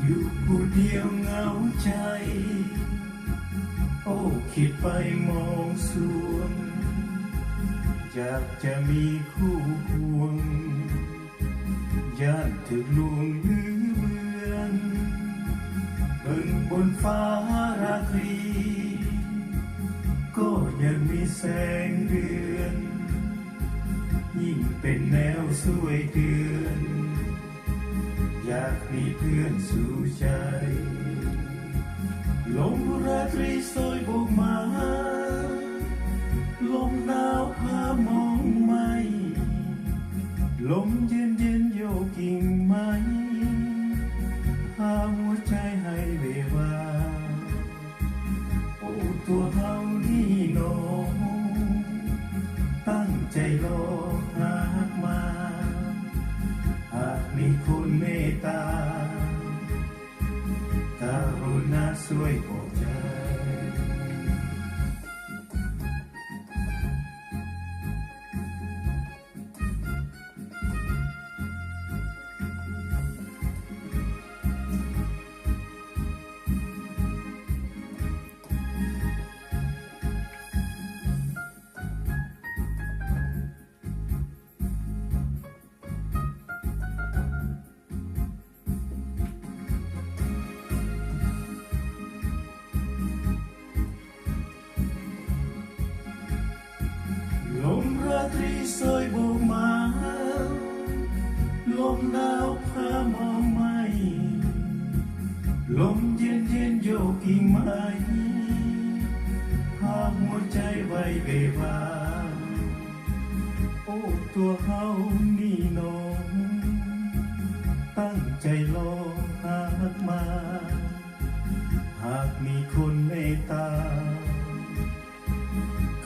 อยู่ผู้เดียวเหงาใจโอ้คิดไปมองสวงอยากจะมีคู่ควงย่านถึงลวงหรือเมืองเบิ่งบนฟ้าราตรีก็ยังมีแสงเดือนยิ่งเป็นแนวสวยเดือนอยากมีเพื่อนสู่ใจลมราตรีโชยโบกมาลมหนาวพามองไม่ลมเย็นเย็นโยกกิ่งไม้พาหัวใจให้เววาโอ้ตัวเฮานี่น้องตั้งใจรอหากมาหากมีคนเมตตากรุณาช่วยปลอบใจลมราตรีโชยโบกมาลมหนาวพามองไม่ลมเย็นเย็นโยกกิ่งไม้พาหัวใจไว้เบวาโอ้ตัวเฮานี่น้องตั้งใจรอหากมาหากมีคนเมตตา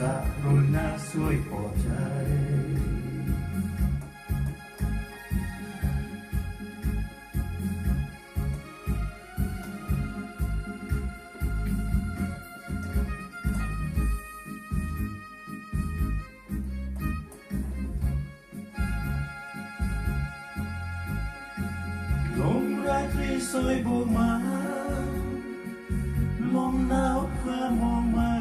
กรุณาช่วยปลอบใจลมราตรีโชยโบกมาลมหนาวพามองไม่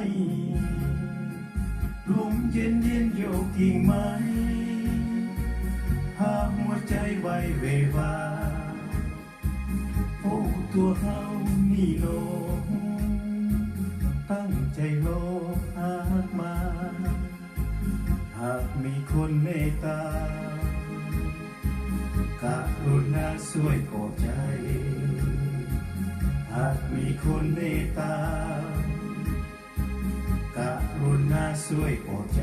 ลมเย็นเย็นโยกกิ่งไม้พาหัวใจไว้เววาโอ้ตัวเฮานี่น้องตั้งใจรอหากมาหากมีคนเมตตากรุณาช่วยปลอบใจหากมีคนเมตตากรุณาช่วยปลอบใจ